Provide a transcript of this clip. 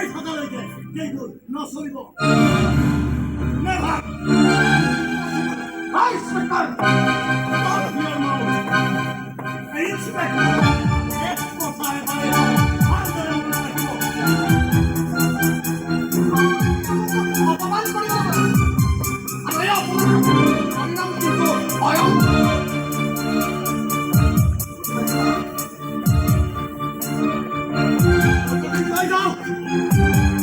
এই সকালেকে কিন্তু নচলিব never hi inspector stop your mouth এই ইন্সপেক্টৰ এক কথা এবাৰে ভালদৰে মনত ৰাখিব অপমান কৰিব আৰু এই অপমানৰ পৰিণাম কিন্তু ভয়ংকৰ Go!